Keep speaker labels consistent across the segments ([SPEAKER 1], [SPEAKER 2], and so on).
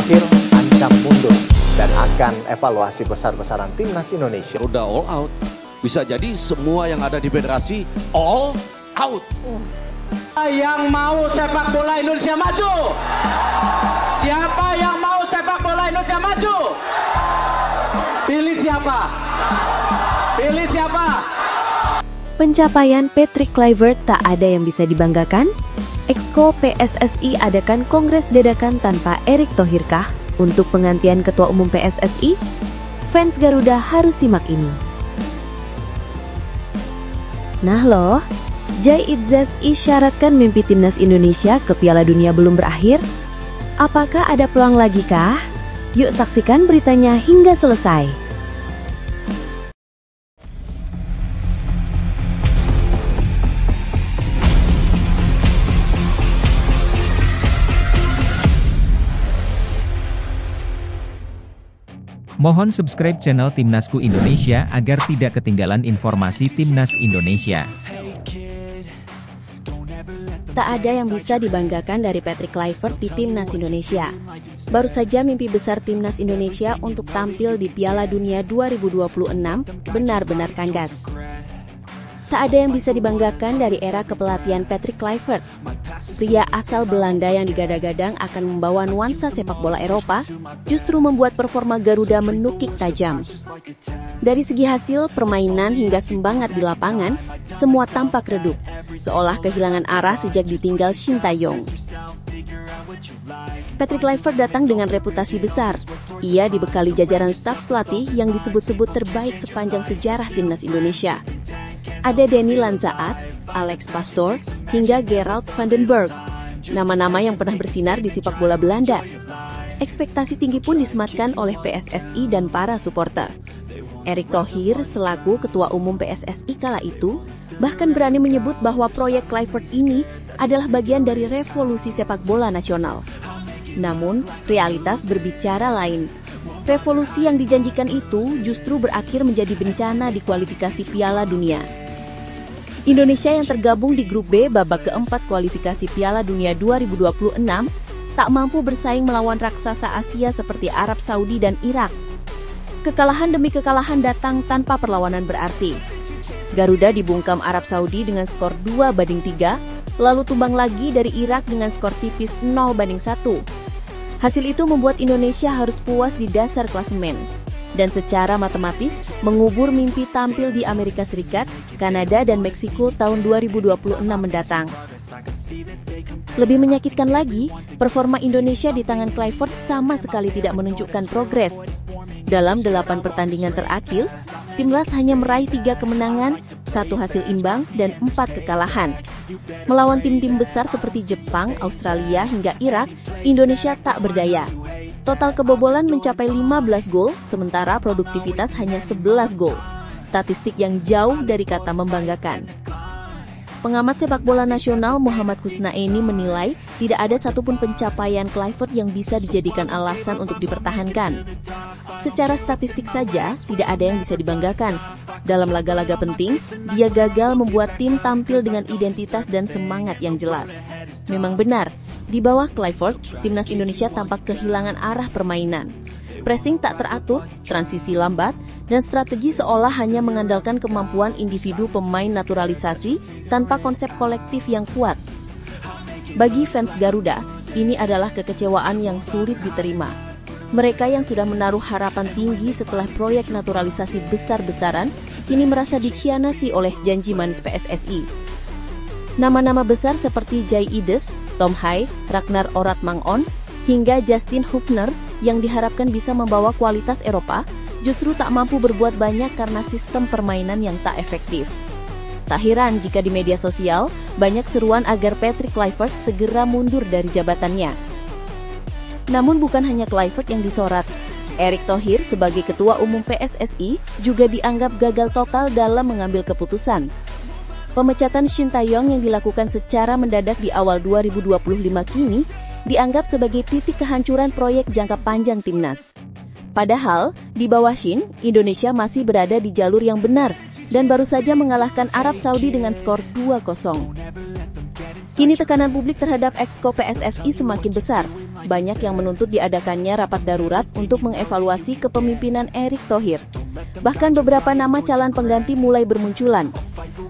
[SPEAKER 1] terakhir ancam mundur dan akan evaluasi besar-besaran timnas Indonesia.
[SPEAKER 2] Udah all out, bisa jadi semua yang ada di federasi all out.
[SPEAKER 3] Yang mau sepak bola Indonesia maju? Siapa yang mau sepak bola Indonesia maju? Pilih siapa? Pilih siapa?
[SPEAKER 4] Pencapaian Patrick Kluivert tak ada yang bisa dibanggakan? Exco PSSI adakan kongres dadakan tanpa Erick Thohir kah untuk penggantian Ketua Umum PSSI? Fans Garuda harus simak ini. Nah loh, Jai Idzas isyaratkan mimpi timnas Indonesia ke Piala Dunia belum berakhir? Apakah ada peluang lagi kah? Yuk saksikan beritanya hingga selesai.
[SPEAKER 5] Mohon subscribe channel Timnasku Indonesia agar tidak ketinggalan informasi Timnas Indonesia.
[SPEAKER 4] Tak ada yang bisa dibanggakan dari Patrick Kluivert di Timnas Indonesia. Baru saja mimpi besar Timnas Indonesia untuk tampil di Piala Dunia 2026 benar-benar kandas. Tak ada yang bisa dibanggakan dari era kepelatihan Patrick Kluivert. Pria asal Belanda yang digadang-gadang akan membawa nuansa sepak bola Eropa, justru membuat performa Garuda menukik tajam. Dari segi hasil, permainan hingga semangat di lapangan, semua tampak redup, seolah kehilangan arah sejak ditinggal Shin Tae-yong. Patrick Kluivert datang dengan reputasi besar. Ia dibekali jajaran staf pelatih yang disebut-sebut terbaik sepanjang sejarah Timnas Indonesia. Ada Denny Lanzaat, Alex Pastoor, hingga Gerald van den Berg, nama-nama yang pernah bersinar di sepak bola Belanda. Ekspektasi tinggi pun disematkan oleh PSSI dan para supporter. Erick Thohir selaku Ketua Umum PSSI kala itu, bahkan berani menyebut bahwa proyek Kluivert ini adalah bagian dari revolusi sepak bola nasional. Namun, realitas berbicara lain. Revolusi yang dijanjikan itu justru berakhir menjadi bencana di kualifikasi Piala Dunia. Indonesia yang tergabung di grup B babak keempat kualifikasi Piala Dunia 2026 tak mampu bersaing melawan raksasa Asia seperti Arab Saudi dan Irak. Kekalahan demi kekalahan datang tanpa perlawanan berarti. Garuda dibungkam Arab Saudi dengan skor 2-3, lalu tumbang lagi dari Irak dengan skor tipis 0-1. Hasil itu membuat Indonesia harus puas di dasar klasemen, dan secara matematis mengubur mimpi tampil di Amerika Serikat, Kanada, dan Meksiko tahun 2026 mendatang. Lebih menyakitkan lagi, performa Indonesia di tangan Kluivert sama sekali tidak menunjukkan progres. Dalam 8 pertandingan terakhir, timnas hanya meraih 3 kemenangan, 1 hasil imbang, dan 4 kekalahan. Melawan tim-tim besar seperti Jepang, Australia, hingga Irak, Indonesia tak berdaya. Total kebobolan mencapai 15 gol, sementara produktivitas hanya 11 gol. Statistik yang jauh dari kata membanggakan. Pengamat sepak bola nasional Muhammad Husnaini menilai tidak ada satupun pencapaian Kluivert yang bisa dijadikan alasan untuk dipertahankan. Secara statistik saja, tidak ada yang bisa dibanggakan. Dalam laga-laga penting, dia gagal membuat tim tampil dengan identitas dan semangat yang jelas. Memang benar, di bawah Kluivert, timnas Indonesia tampak kehilangan arah permainan. Pressing tak teratur, transisi lambat, dan strategi seolah hanya mengandalkan kemampuan individu pemain naturalisasi tanpa konsep kolektif yang kuat. Bagi fans Garuda, ini adalah kekecewaan yang sulit diterima. Mereka yang sudah menaruh harapan tinggi setelah proyek naturalisasi besar-besaran, kini merasa dikhianati oleh janji manis PSSI. Nama-nama besar seperti Jai Idzas, Tom Hai, Ragnar Oratmangon, hingga Justin Hubner yang diharapkan bisa membawa kualitas Eropa, justru tak mampu berbuat banyak karena sistem permainan yang tak efektif. Tak heran jika di media sosial, banyak seruan agar Patrick Kluivert segera mundur dari jabatannya. Namun bukan hanya Kluivert yang disorot. Erick Thohir sebagai Ketua Umum PSSI juga dianggap gagal total dalam mengambil keputusan. Pemecatan Shin Tae-yong yang dilakukan secara mendadak di awal 2025 kini dianggap sebagai titik kehancuran proyek jangka panjang timnas. Padahal, di bawah Shin, Indonesia masih berada di jalur yang benar dan baru saja mengalahkan Arab Saudi dengan skor 2-0. Kini tekanan publik terhadap Exco PSSI semakin besar. banyak yang menuntut diadakannya rapat darurat untuk mengevaluasi kepemimpinan Erick Thohir. Bahkan beberapa nama calon pengganti mulai bermunculan.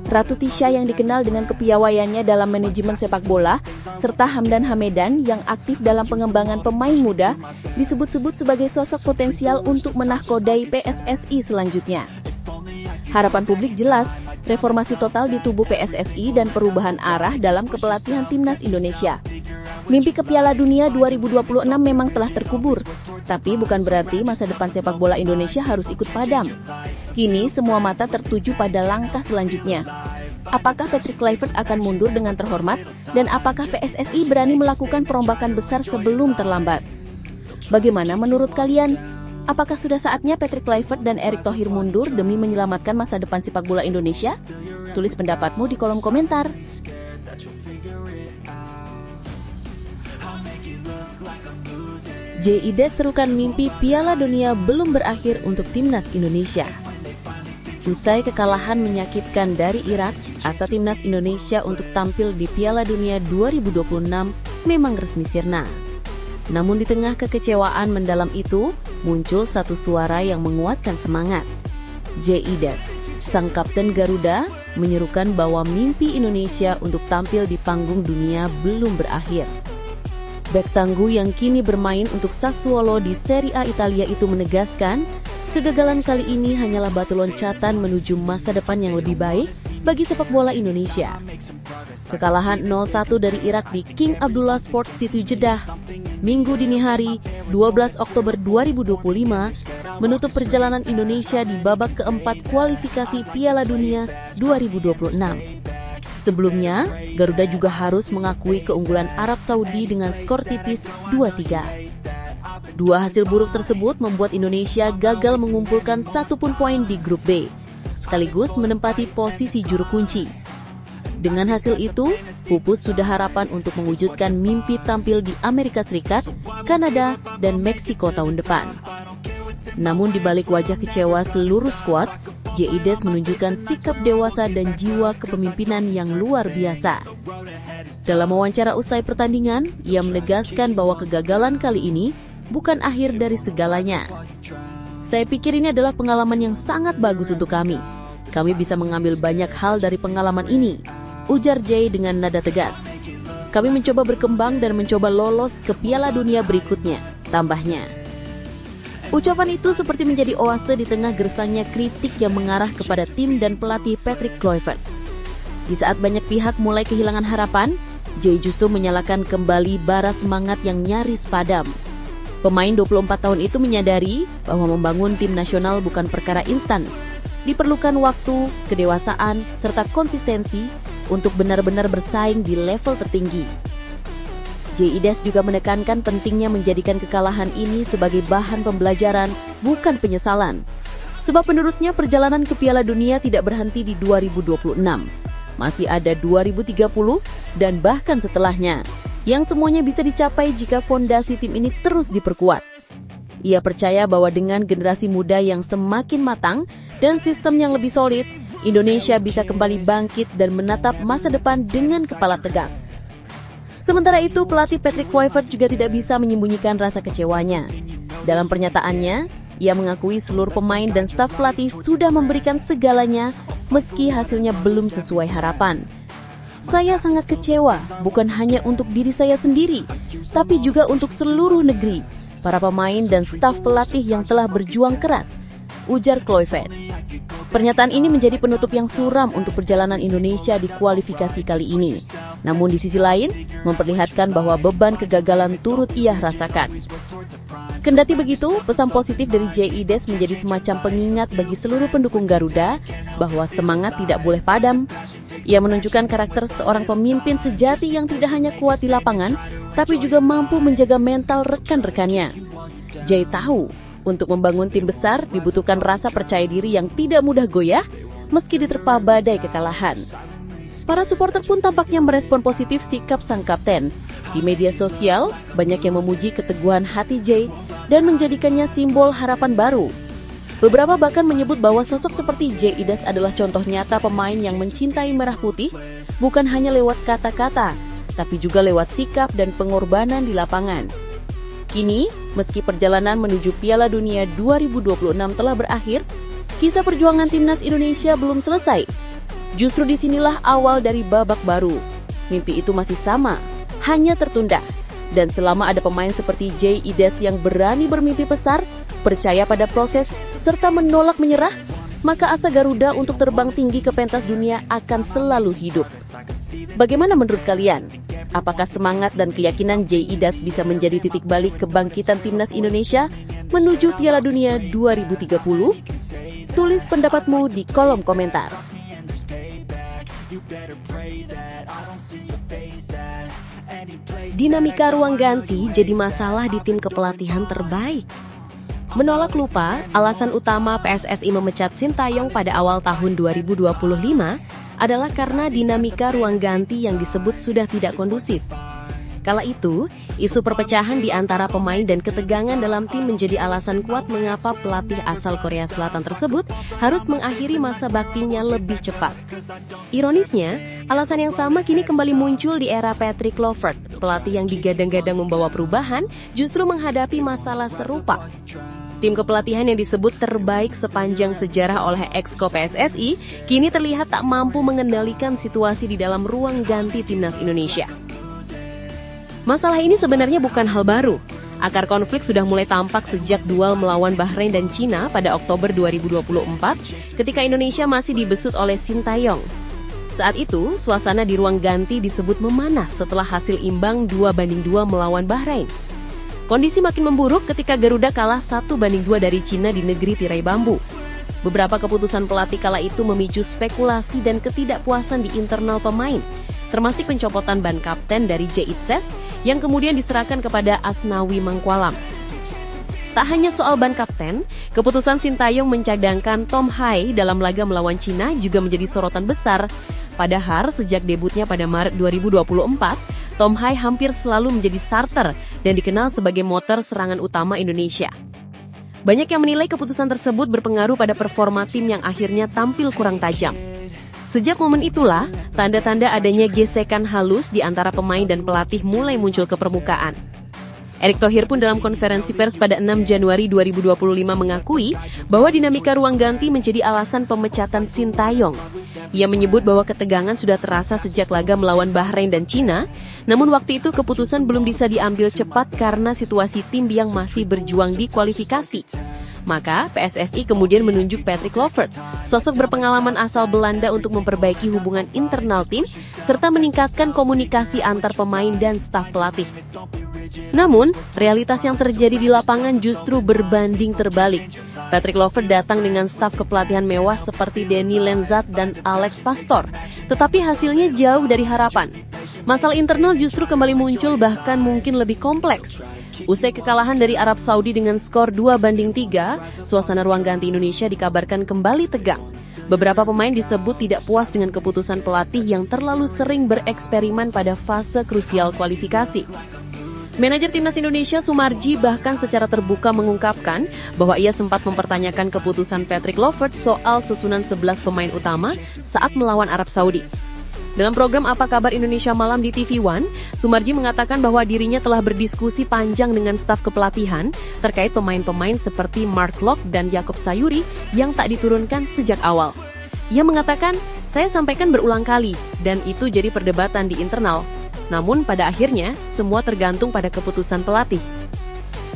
[SPEAKER 4] Ratu Tisha yang dikenal dengan kepiawaiannya dalam manajemen sepak bola, serta Hamdan Hamedan yang aktif dalam pengembangan pemain muda, disebut-sebut sebagai sosok potensial untuk menahkodai PSSI selanjutnya. Harapan publik jelas, reformasi total di tubuh PSSI dan perubahan arah dalam kepelatihan timnas Indonesia. Mimpi ke Piala Dunia 2026 memang telah terkubur, tapi bukan berarti masa depan sepak bola Indonesia harus ikut padam. Kini semua mata tertuju pada langkah selanjutnya. Apakah Patrick Kluivert akan mundur dengan terhormat, dan apakah PSSI berani melakukan perombakan besar sebelum terlambat? Bagaimana menurut kalian? Apakah sudah saatnya Patrick Kluivert dan Erick Thohir mundur demi menyelamatkan masa depan sepak bola Indonesia? Tulis pendapatmu di kolom komentar. JIDES serukan mimpi Piala Dunia belum berakhir untuk timnas Indonesia. Usai kekalahan menyakitkan dari Irak, asa timnas Indonesia untuk tampil di Piala Dunia 2026 memang resmi sirna. Namun di tengah kekecewaan mendalam itu, muncul satu suara yang menguatkan semangat. JIDES, sang kapten Garuda, menyerukan bahwa mimpi Indonesia untuk tampil di panggung dunia belum berakhir. Bek tangguh yang kini bermain untuk Sassuolo di Serie A Italia itu menegaskan, kegagalan kali ini hanyalah batu loncatan menuju masa depan yang lebih baik bagi sepak bola Indonesia. Kekalahan 0-1 dari Irak di King Abdullah Sports City Jeddah, Minggu dini hari 12 Oktober 2025, menutup perjalanan Indonesia di babak keempat kualifikasi Piala Dunia 2026. Sebelumnya, Garuda juga harus mengakui keunggulan Arab Saudi dengan skor tipis 2-3. Dua hasil buruk tersebut membuat Indonesia gagal mengumpulkan satupun poin di grup B, sekaligus menempati posisi juru kunci. Dengan hasil itu, pupus sudah harapan untuk mewujudkan mimpi tampil di Amerika Serikat, Kanada, dan Meksiko tahun depan. Namun di balik wajah kecewa seluruh skuad, JIDES menunjukkan sikap dewasa dan jiwa kepemimpinan yang luar biasa. Dalam wawancara usai pertandingan, ia menegaskan bahwa kegagalan kali ini bukan akhir dari segalanya. Saya pikir ini adalah pengalaman yang sangat bagus untuk kami. Kami bisa mengambil banyak hal dari pengalaman ini, ujar Jay dengan nada tegas. Kami mencoba berkembang dan mencoba lolos ke Piala Dunia berikutnya, tambahnya. Ucapan itu seperti menjadi oase di tengah gersangnya kritik yang mengarah kepada tim dan pelatih Patrick Kluivert. Di saat banyak pihak mulai kehilangan harapan, Jay justru menyalakan kembali bara semangat yang nyaris padam. Pemain 24 tahun itu menyadari bahwa membangun tim nasional bukan perkara instan. Diperlukan waktu, kedewasaan, serta konsistensi untuk benar-benar bersaing di level tertinggi. JIDES juga menekankan pentingnya menjadikan kekalahan ini sebagai bahan pembelajaran, bukan penyesalan. Sebab menurutnya perjalanan ke Piala Dunia tidak berhenti di 2026. Masih ada 2030 dan bahkan setelahnya, yang semuanya bisa dicapai jika fondasi tim ini terus diperkuat. Ia percaya bahwa dengan generasi muda yang semakin matang dan sistem yang lebih solid, Indonesia bisa kembali bangkit dan menatap masa depan dengan kepala tegak. Sementara itu, pelatih Patrick Kluivert juga tidak bisa menyembunyikan rasa kecewanya. Dalam pernyataannya, ia mengakui seluruh pemain dan staf pelatih sudah memberikan segalanya meski hasilnya belum sesuai harapan. Saya sangat kecewa, bukan hanya untuk diri saya sendiri, tapi juga untuk seluruh negeri, para pemain dan staf pelatih yang telah berjuang keras, ujar Kluivert. Pernyataan ini menjadi penutup yang suram untuk perjalanan Indonesia di kualifikasi kali ini. Namun di sisi lain, memperlihatkan bahwa beban kegagalan turut ia rasakan. Kendati begitu, pesan positif dari JIDES menjadi semacam pengingat bagi seluruh pendukung Garuda bahwa semangat tidak boleh padam. Ia menunjukkan karakter seorang pemimpin sejati yang tidak hanya kuat di lapangan, tapi juga mampu menjaga mental rekan-rekannya. Jay tahu, untuk membangun tim besar dibutuhkan rasa percaya diri yang tidak mudah goyah meski diterpa badai kekalahan. Para supporter pun tampaknya merespon positif sikap sang kapten. Di media sosial, banyak yang memuji keteguhan hati Jay dan menjadikannya simbol harapan baru. Beberapa bahkan menyebut bahwa sosok seperti JIDES adalah contoh nyata pemain yang mencintai merah putih, bukan hanya lewat kata-kata, tapi juga lewat sikap dan pengorbanan di lapangan. Kini, meski perjalanan menuju Piala Dunia 2026 telah berakhir, kisah perjuangan timnas Indonesia belum selesai. Justru disinilah awal dari babak baru. Mimpi itu masih sama, hanya tertunda. Dan selama ada pemain seperti Jay Idas yang berani bermimpi besar, percaya pada proses, serta menolak menyerah, maka asa Garuda untuk terbang tinggi ke pentas dunia akan selalu hidup. Bagaimana menurut kalian? Apakah semangat dan keyakinan Jay Idas bisa menjadi titik balik kebangkitan timnas Indonesia menuju Piala Dunia 2030? Tulis pendapatmu di kolom komentar. Dinamika ruang ganti jadi masalah di tim kepelatihan terbaik. Menolak lupa, alasan utama PSSI memecat Sintayong pada awal tahun 2025 adalah karena dinamika ruang ganti yang disebut sudah tidak kondusif. Kala itu, isu perpecahan di antara pemain dan ketegangan dalam tim menjadi alasan kuat mengapa pelatih asal Korea Selatan tersebut harus mengakhiri masa baktinya lebih cepat. Ironisnya, alasan yang sama kini kembali muncul di era Patrick Kluivert, pelatih yang digadang-gadang membawa perubahan justru menghadapi masalah serupa. Tim kepelatihan yang disebut terbaik sepanjang sejarah oleh exco PSSI kini terlihat tak mampu mengendalikan situasi di dalam ruang ganti timnas Indonesia. Masalah ini sebenarnya bukan hal baru. Akar konflik sudah mulai tampak sejak duel melawan Bahrain dan Cina pada Oktober 2024 ketika Indonesia masih dibesut oleh Sintayong. Saat itu, suasana di ruang ganti disebut memanas setelah hasil imbang 2-2 melawan Bahrain. Kondisi makin memburuk ketika Garuda kalah 1-2 dari Cina di negeri tirai bambu. Beberapa keputusan pelatih kala itu memicu spekulasi dan ketidakpuasan di internal pemain, termasuk pencopotan ban kapten dari Jay Idas yang kemudian diserahkan kepada Asnawi Mangkualam. Tak hanya soal ban kapten, keputusan Sintayong mencadangkan Tom Hai dalam laga melawan Cina juga menjadi sorotan besar. Padahal sejak debutnya pada Maret 2024, Tom Hai hampir selalu menjadi starter dan dikenal sebagai motor serangan utama Indonesia. Banyak yang menilai keputusan tersebut berpengaruh pada performa tim yang akhirnya tampil kurang tajam. Sejak momen itulah, tanda-tanda adanya gesekan halus di antara pemain dan pelatih mulai muncul ke permukaan. Erick Thohir pun dalam konferensi pers pada 6 Januari 2025 mengakui bahwa dinamika ruang ganti menjadi alasan pemecatan Sintayong. Ia menyebut bahwa ketegangan sudah terasa sejak laga melawan Bahrain dan Cina, namun waktu itu keputusan belum bisa diambil cepat karena situasi tim yang masih berjuang di kualifikasi. Maka PSSI kemudian menunjuk Patrick Kluivert, sosok berpengalaman asal Belanda untuk memperbaiki hubungan internal tim serta meningkatkan komunikasi antar pemain dan staf pelatih. Namun, realitas yang terjadi di lapangan justru berbanding terbalik. Patrick Kluivert datang dengan staf kepelatihan mewah seperti Deni Lenzat dan Alex Pastor, tetapi hasilnya jauh dari harapan. Masalah internal justru kembali muncul bahkan mungkin lebih kompleks. Usai kekalahan dari Arab Saudi dengan skor 2-3, suasana ruang ganti Indonesia dikabarkan kembali tegang. Beberapa pemain disebut tidak puas dengan keputusan pelatih yang terlalu sering bereksperimen pada fase krusial kualifikasi. Manajer Timnas Indonesia Sumarji bahkan secara terbuka mengungkapkan bahwa ia sempat mempertanyakan keputusan Patrick Kluivert soal susunan 11 pemain utama saat melawan Arab Saudi. Dalam program Apa Kabar Indonesia Malam di TV One, Sumarji mengatakan bahwa dirinya telah berdiskusi panjang dengan staf kepelatihan terkait pemain-pemain seperti Mark Locke dan Yaakob Sayuri yang tak diturunkan sejak awal. Ia mengatakan, "Saya sampaikan berulang kali dan itu jadi perdebatan di internal. Namun pada akhirnya, semua tergantung pada keputusan pelatih."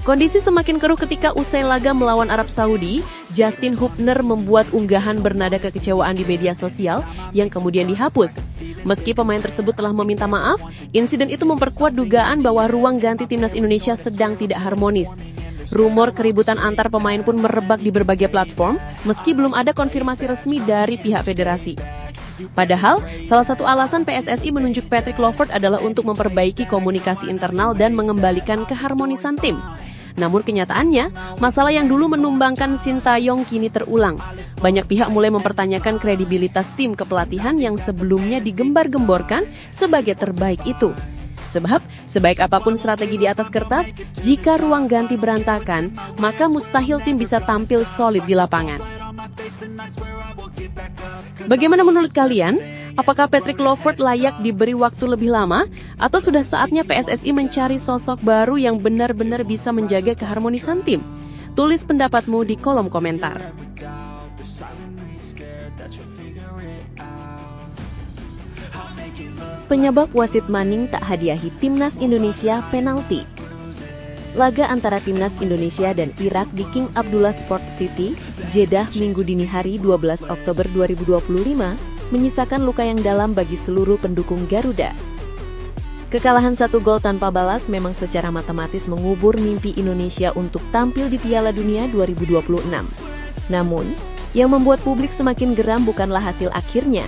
[SPEAKER 4] Kondisi semakin keruh ketika usai laga melawan Arab Saudi, Justin Hubner membuat unggahan bernada kekecewaan di media sosial yang kemudian dihapus. Meski pemain tersebut telah meminta maaf, insiden itu memperkuat dugaan bahwa ruang ganti timnas Indonesia sedang tidak harmonis. Rumor keributan antar pemain pun merebak di berbagai platform, meski belum ada konfirmasi resmi dari pihak federasi. Padahal, salah satu alasan PSSI menunjuk Patrick Kluivert adalah untuk memperbaiki komunikasi internal dan mengembalikan keharmonisan tim. Namun kenyataannya, masalah yang dulu menumbangkan Sintayong kini terulang. Banyak pihak mulai mempertanyakan kredibilitas tim kepelatihan yang sebelumnya digembar-gemborkan sebagai terbaik itu. Sebab, sebaik apapun strategi di atas kertas, jika ruang ganti berantakan, maka mustahil tim bisa tampil solid di lapangan. Bagaimana menurut kalian? Apakah Patrick Kluivert layak diberi waktu lebih lama, atau sudah saatnya PSSI mencari sosok baru yang benar-benar bisa menjaga keharmonisan tim? Tulis pendapatmu di kolom komentar. Penyebab wasit Manning tak hadiahi Timnas Indonesia penalti. Laga antara Timnas Indonesia dan Irak di King Abdullah Sport City, Jeddah Minggu dini hari 12 Oktober 2025, menyisakan luka yang dalam bagi seluruh pendukung Garuda. Kekalahan 1 gol tanpa balas memang secara matematis mengubur mimpi Indonesia untuk tampil di Piala Dunia 2026. Namun, yang membuat publik semakin geram bukanlah hasil akhirnya,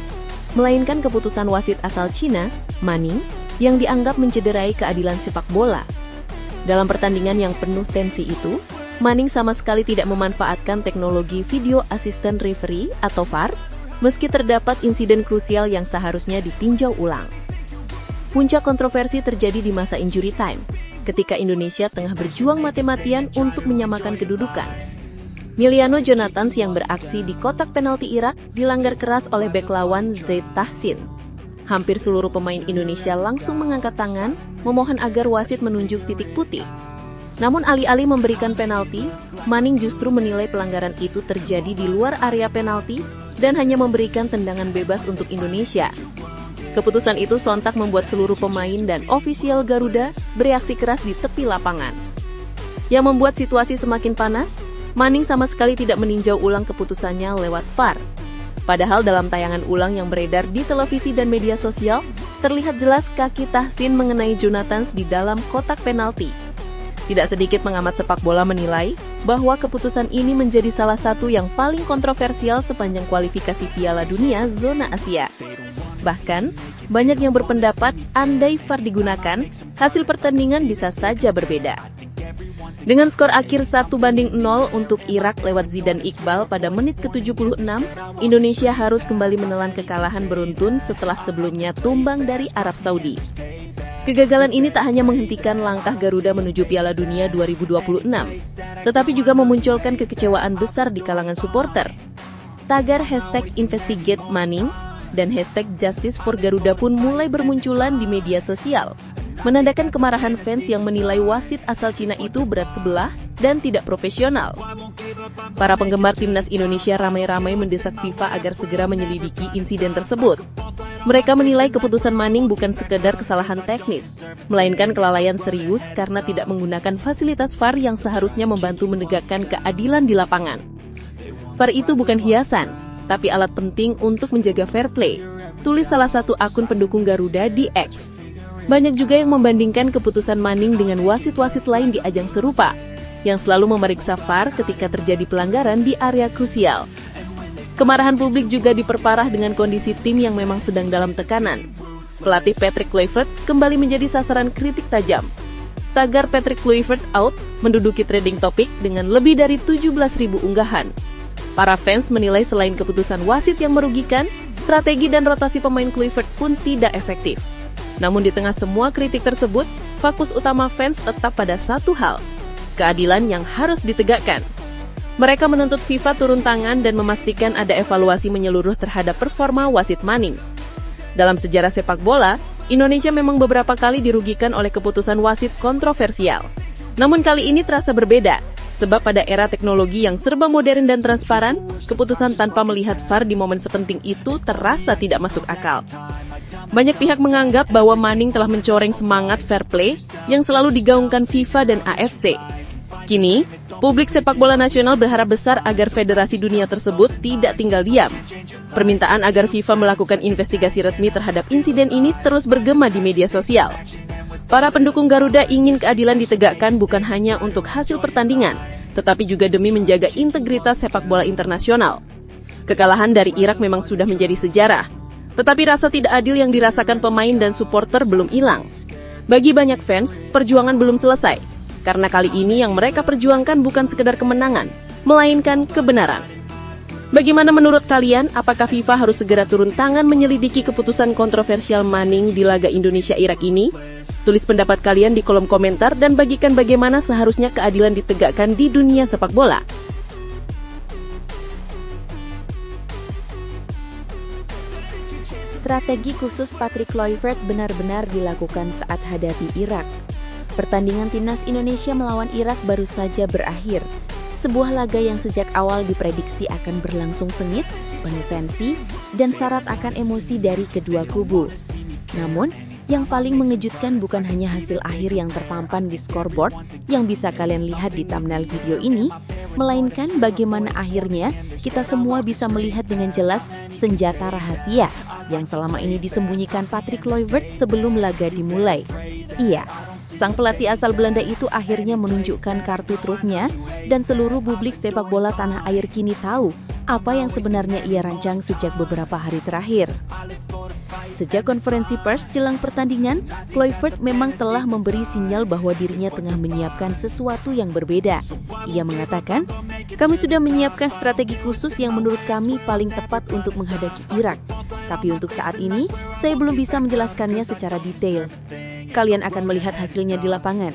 [SPEAKER 4] melainkan keputusan wasit asal Cina, Manning, yang dianggap mencederai keadilan sepak bola. Dalam pertandingan yang penuh tensi itu, Manning sama sekali tidak memanfaatkan teknologi Video Assistant Referee atau VAR, meski terdapat insiden krusial yang seharusnya ditinjau ulang. Puncak kontroversi terjadi di masa injury time, ketika Indonesia tengah berjuang mati-matian untuk menyamakan kedudukan. Miliano Jonathans yang beraksi di kotak penalti Irak dilanggar keras oleh bek lawan Zaid Tahsin. Hampir seluruh pemain Indonesia langsung mengangkat tangan, memohon agar wasit menunjuk titik putih. Namun alih-alih memberikan penalti, Manning justru menilai pelanggaran itu terjadi di luar area penalti dan hanya memberikan tendangan bebas untuk Indonesia. Keputusan itu sontak membuat seluruh pemain dan ofisial Garuda bereaksi keras di tepi lapangan. Yang membuat situasi semakin panas, Manning sama sekali tidak meninjau ulang keputusannya lewat VAR. Padahal dalam tayangan ulang yang beredar di televisi dan media sosial, terlihat jelas kaki Tahsin mengenai Jonathans di dalam kotak penalti. Tidak sedikit pengamat sepak bola menilai bahwa keputusan ini menjadi salah satu yang paling kontroversial sepanjang kualifikasi Piala Dunia zona Asia. Bahkan, banyak yang berpendapat andai VAR digunakan, hasil pertandingan bisa saja berbeda. Dengan skor akhir 1-0 untuk Irak lewat Zidane Iqbal pada menit ke-76, Indonesia harus kembali menelan kekalahan beruntun setelah sebelumnya tumbang dari Arab Saudi. Kegagalan ini tak hanya menghentikan langkah Garuda menuju Piala Dunia 2026, tetapi juga memunculkan kekecewaan besar di kalangan supporter. Tagar #InvestigateManning dan #JusticeForGaruda pun mulai bermunculan di media sosial, menandakan kemarahan fans yang menilai wasit asal Cina itu berat sebelah dan tidak profesional. Para penggemar Timnas Indonesia ramai-ramai mendesak FIFA agar segera menyelidiki insiden tersebut. Mereka menilai keputusan Manning bukan sekedar kesalahan teknis, melainkan kelalaian serius karena tidak menggunakan fasilitas VAR yang seharusnya membantu menegakkan keadilan di lapangan. VAR itu bukan hiasan, tapi alat penting untuk menjaga fair play, tulis salah satu akun pendukung Garuda di X. Banyak juga yang membandingkan keputusan Manning dengan wasit-wasit lain di ajang serupa, yang selalu memeriksa VAR ketika terjadi pelanggaran di area krusial. Kemarahan publik juga diperparah dengan kondisi tim yang memang sedang dalam tekanan. Pelatih Patrick Kluivert kembali menjadi sasaran kritik tajam. Tagar Patrick Kluivert out menduduki trending topik dengan lebih dari 17.000 unggahan. Para fans menilai selain keputusan wasit yang merugikan, strategi dan rotasi pemain Kluivert pun tidak efektif. Namun di tengah semua kritik tersebut, fokus utama fans tetap pada satu hal, keadilan yang harus ditegakkan. Mereka menuntut FIFA turun tangan dan memastikan ada evaluasi menyeluruh terhadap performa wasit Manning. Dalam sejarah sepak bola, Indonesia memang beberapa kali dirugikan oleh keputusan wasit kontroversial. Namun kali ini terasa berbeda, sebab pada era teknologi yang serba modern dan transparan, keputusan tanpa melihat VAR di momen sepenting itu terasa tidak masuk akal. Banyak pihak menganggap bahwa Manning telah mencoreng semangat fair play yang selalu digaungkan FIFA dan AFC. Kini, publik sepak bola nasional berharap besar agar federasi dunia tersebut tidak tinggal diam. Permintaan agar FIFA melakukan investigasi resmi terhadap insiden ini terus bergema di media sosial. Para pendukung Garuda ingin keadilan ditegakkan bukan hanya untuk hasil pertandingan, tetapi juga demi menjaga integritas sepak bola internasional. Kekalahan dari Irak memang sudah menjadi sejarah, tetapi rasa tidak adil yang dirasakan pemain dan supporter belum hilang. Bagi banyak fans, perjuangan belum selesai. Karena kali ini yang mereka perjuangkan bukan sekedar kemenangan, melainkan kebenaran. Bagaimana menurut kalian, apakah FIFA harus segera turun tangan menyelidiki keputusan kontroversial Manning di laga Indonesia-Irak ini? Tulis pendapat kalian di kolom komentar dan bagikan bagaimana seharusnya keadilan ditegakkan di dunia sepak bola. Strategi khusus Patrick Kluivert benar-benar dilakukan saat hadapi Irak. Pertandingan timnas Indonesia melawan Irak baru saja berakhir. Sebuah laga yang sejak awal diprediksi akan berlangsung sengit, penuh tensi, dan syarat akan emosi dari kedua kubu. Namun, yang paling mengejutkan bukan hanya hasil akhir yang terpampang di scoreboard yang bisa kalian lihat di thumbnail video ini, melainkan bagaimana akhirnya kita semua bisa melihat dengan jelas senjata rahasia yang selama ini disembunyikan Patrick Kluivert sebelum laga dimulai. Iya, sang pelatih asal Belanda itu akhirnya menunjukkan kartu trufnya dan seluruh publik sepak bola tanah air kini tahu apa yang sebenarnya ia rancang sejak beberapa hari terakhir. Sejak konferensi pers jelang pertandingan, Kluivert memang telah memberi sinyal bahwa dirinya tengah menyiapkan sesuatu yang berbeda. Ia mengatakan, "Kami sudah menyiapkan strategi khusus yang menurut kami paling tepat untuk menghadapi Irak. Tapi untuk saat ini, saya belum bisa menjelaskannya secara detail. Kalian akan melihat hasilnya di lapangan."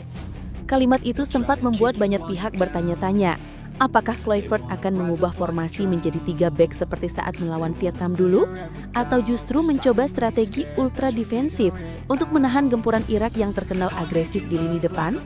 [SPEAKER 4] Kalimat itu sempat membuat banyak pihak bertanya-tanya, apakah Kluivert akan mengubah formasi menjadi 3 back seperti saat melawan Vietnam dulu? Atau justru mencoba strategi ultra defensif untuk menahan gempuran Irak yang terkenal agresif di lini depan?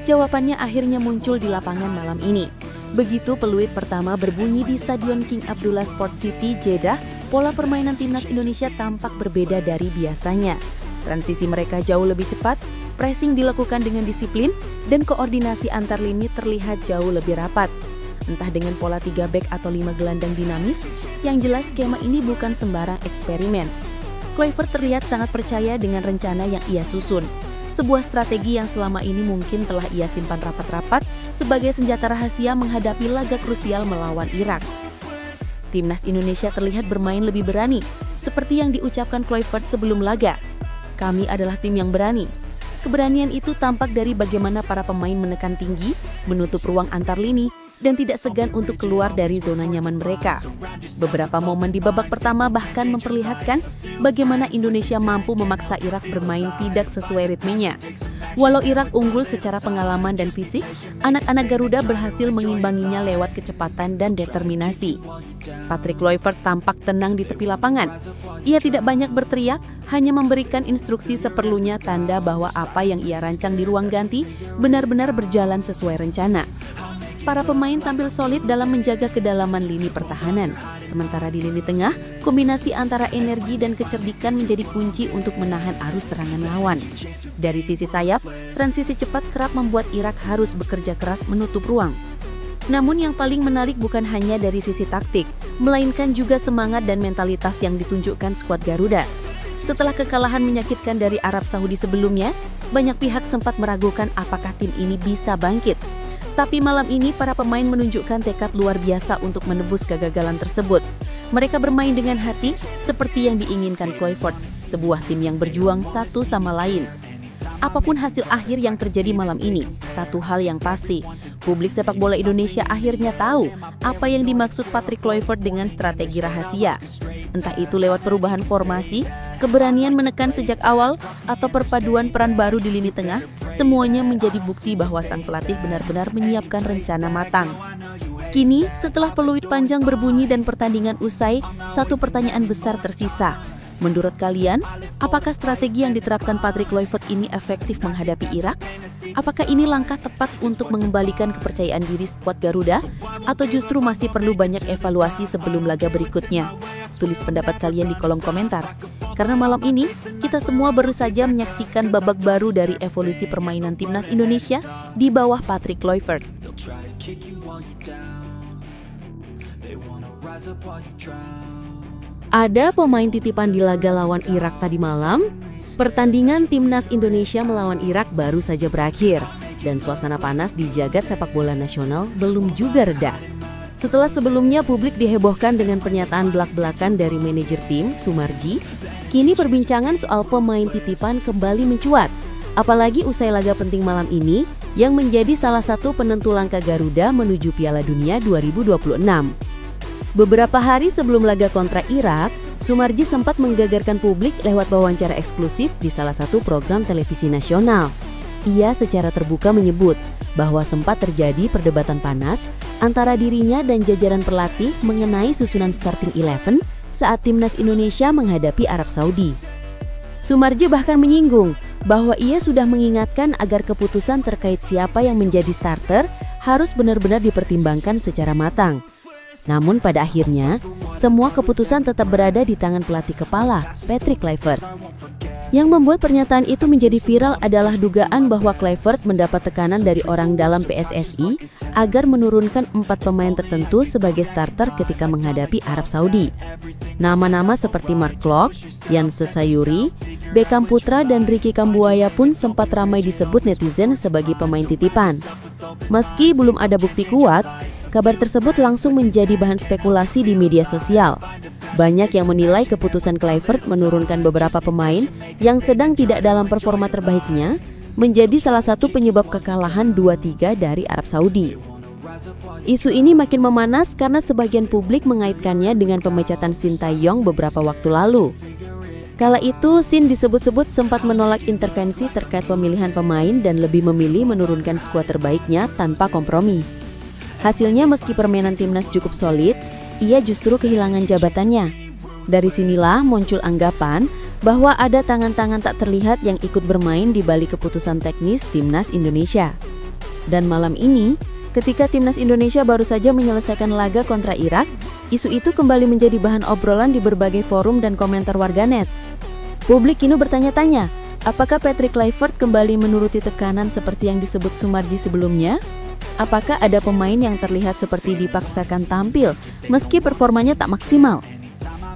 [SPEAKER 4] Jawabannya akhirnya muncul di lapangan malam ini. Begitu peluit pertama berbunyi di Stadion King Abdullah Sport City, Jeddah, pola permainan timnas Indonesia tampak berbeda dari biasanya. Transisi mereka jauh lebih cepat, pressing dilakukan dengan disiplin, dan koordinasi antar lini terlihat jauh lebih rapat. Entah dengan pola 3 back atau 5 gelandang dinamis, yang jelas skema ini bukan sembarang eksperimen. Kluivert terlihat sangat percaya dengan rencana yang ia susun. Sebuah strategi yang selama ini mungkin telah ia simpan rapat-rapat sebagai senjata rahasia menghadapi laga krusial melawan Irak. Timnas Indonesia terlihat bermain lebih berani, seperti yang diucapkan Kluivert sebelum laga. "Kami adalah tim yang berani." Keberanian itu tampak dari bagaimana para pemain menekan tinggi, menutup ruang antar lini, dan tidak segan untuk keluar dari zona nyaman mereka. Beberapa momen di babak pertama bahkan memperlihatkan bagaimana Indonesia mampu memaksa Irak bermain tidak sesuai ritmenya. Walau Irak unggul secara pengalaman dan fisik, anak-anak Garuda berhasil mengimbanginya lewat kecepatan dan determinasi. Patrick Kluivert tampak tenang di tepi lapangan. Ia tidak banyak berteriak, hanya memberikan instruksi seperlunya, tanda bahwa apa yang ia rancang di ruang ganti benar-benar berjalan sesuai rencana. Para pemain tampil solid dalam menjaga kedalaman lini pertahanan. Sementara di lini tengah, kombinasi antara energi dan kecerdikan menjadi kunci untuk menahan arus serangan lawan. Dari sisi sayap, transisi cepat kerap membuat Irak harus bekerja keras menutup ruang. Namun yang paling menarik bukan hanya dari sisi taktik, melainkan juga semangat dan mentalitas yang ditunjukkan skuad Garuda. Setelah kekalahan menyakitkan dari Arab Saudi sebelumnya, banyak pihak sempat meragukan apakah tim ini bisa bangkit. Tapi malam ini para pemain menunjukkan tekad luar biasa untuk menebus kegagalan tersebut. Mereka bermain dengan hati seperti yang diinginkan Kluivert, sebuah tim yang berjuang satu sama lain. Apapun hasil akhir yang terjadi malam ini, satu hal yang pasti, publik sepak bola Indonesia akhirnya tahu apa yang dimaksud Patrick Kluivert dengan strategi rahasia. Entah itu lewat perubahan formasi, keberanian menekan sejak awal, atau perpaduan peran baru di lini tengah, semuanya menjadi bukti bahwa sang pelatih benar-benar menyiapkan rencana matang. Kini, setelah peluit panjang berbunyi dan pertandingan usai, satu pertanyaan besar tersisa. Menurut kalian, apakah strategi yang diterapkan Patrick Kluivert ini efektif menghadapi Irak? Apakah ini langkah tepat untuk mengembalikan kepercayaan diri skuad Garuda? Atau justru masih perlu banyak evaluasi sebelum laga berikutnya? Tulis pendapat kalian di kolom komentar. Karena malam ini, kita semua baru saja menyaksikan babak baru dari evolusi permainan timnas Indonesia di bawah Patrick Kluivert. Ada pemain titipan di laga lawan Irak tadi malam. Pertandingan timnas Indonesia melawan Irak baru saja berakhir, dan suasana panas di jagat sepak bola nasional belum juga reda. Setelah sebelumnya publik dihebohkan dengan pernyataan belak-belakan dari manajer tim, Sumarji, kini perbincangan soal pemain titipan kembali mencuat. Apalagi usai laga penting malam ini yang menjadi salah satu penentu langkah Garuda menuju Piala Dunia 2026. Beberapa hari sebelum laga kontra Irak, Sumarji sempat menggegarkan publik lewat wawancara eksklusif di salah satu program televisi nasional. Ia secara terbuka menyebut bahwa sempat terjadi perdebatan panas antara dirinya dan jajaran pelatih mengenai susunan starting 11 saat timnas Indonesia menghadapi Arab Saudi. Sumarji bahkan menyinggung bahwa ia sudah mengingatkan agar keputusan terkait siapa yang menjadi starter harus benar-benar dipertimbangkan secara matang. Namun pada akhirnya, semua keputusan tetap berada di tangan pelatih kepala, Patrick Kluivert. Yang membuat pernyataan itu menjadi viral adalah dugaan bahwa Kluivert mendapat tekanan dari orang dalam PSSI agar menurunkan 4 pemain tertentu sebagai starter ketika menghadapi Arab Saudi. Nama-nama seperti Mark Klok, Jan Sesayuri, Beckham Putra, dan Ricky Kambuaya pun sempat ramai disebut netizen sebagai pemain titipan. Meski belum ada bukti kuat, kabar tersebut langsung menjadi bahan spekulasi di media sosial. Banyak yang menilai keputusan Kluivert menurunkan beberapa pemain yang sedang tidak dalam performa terbaiknya menjadi salah satu penyebab kekalahan 2-3 dari Arab Saudi. Isu ini makin memanas karena sebagian publik mengaitkannya dengan pemecatan Sintayong beberapa waktu lalu. Kala itu, Sin disebut-sebut sempat menolak intervensi terkait pemilihan pemain dan lebih memilih menurunkan skuad terbaiknya tanpa kompromi. Hasilnya meski permainan timnas cukup solid, ia justru kehilangan jabatannya. Dari sinilah muncul anggapan bahwa ada tangan-tangan tak terlihat yang ikut bermain di balik keputusan teknis timnas Indonesia. Dan malam ini, ketika timnas Indonesia baru saja menyelesaikan laga kontra Irak, isu itu kembali menjadi bahan obrolan di berbagai forum dan komentar warganet. Publik kini bertanya-tanya, apakah Patrick Kluivert kembali menuruti tekanan seperti yang disebut Sumarji sebelumnya? Apakah ada pemain yang terlihat seperti dipaksakan tampil meski performanya tak maksimal?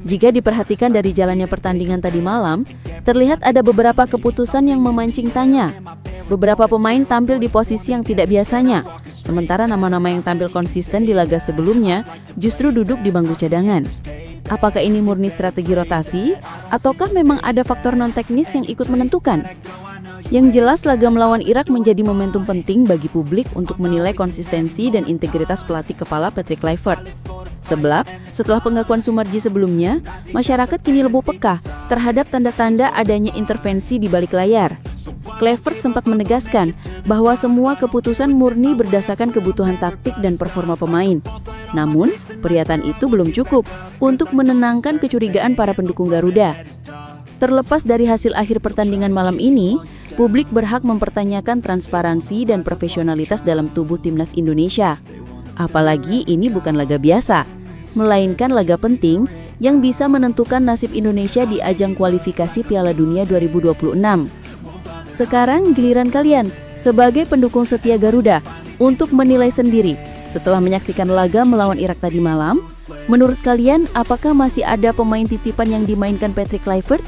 [SPEAKER 4] Jika diperhatikan dari jalannya pertandingan tadi malam, terlihat ada beberapa keputusan yang memancing tanya. Beberapa pemain tampil di posisi yang tidak biasanya, sementara nama-nama yang tampil konsisten di laga sebelumnya justru duduk di bangku cadangan. Apakah ini murni strategi rotasi, ataukah memang ada faktor non-teknis yang ikut menentukan? Yang jelas, laga melawan Irak menjadi momentum penting bagi publik untuk menilai konsistensi dan integritas pelatih kepala Patrick Kluivert. Sebab, setelah pengakuan Sumarji sebelumnya, masyarakat kini lebih peka terhadap tanda-tanda adanya intervensi di balik layar. Kluivert sempat menegaskan bahwa semua keputusan murni berdasarkan kebutuhan taktik dan performa pemain. Namun, pernyataan itu belum cukup untuk menenangkan kecurigaan para pendukung Garuda. Terlepas dari hasil akhir pertandingan malam ini, publik berhak mempertanyakan transparansi dan profesionalitas dalam tubuh timnas Indonesia. Apalagi ini bukan laga biasa, melainkan laga penting yang bisa menentukan nasib Indonesia di ajang kualifikasi Piala Dunia 2026. Sekarang giliran kalian sebagai pendukung setia Garuda untuk menilai sendiri. Setelah menyaksikan laga melawan Irak tadi malam, menurut kalian apakah masih ada pemain titipan yang dimainkan Patrick Kluivert?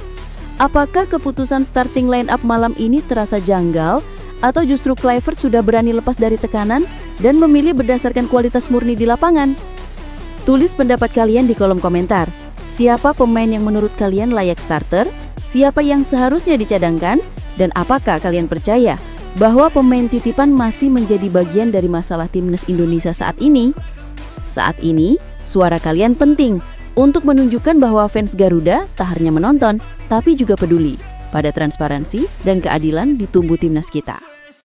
[SPEAKER 4] Apakah keputusan starting line up malam ini terasa janggal, atau justru Kluivert sudah berani lepas dari tekanan dan memilih berdasarkan kualitas murni di lapangan? Tulis pendapat kalian di kolom komentar. Siapa pemain yang menurut kalian layak starter? Siapa yang seharusnya dicadangkan? Dan apakah kalian percaya bahwa pemain titipan masih menjadi bagian dari masalah timnas Indonesia saat ini? Saat ini, suara kalian penting untuk menunjukkan bahwa fans Garuda tak hanya menonton, tapi juga peduli pada transparansi dan keadilan di tubuh timnas kita.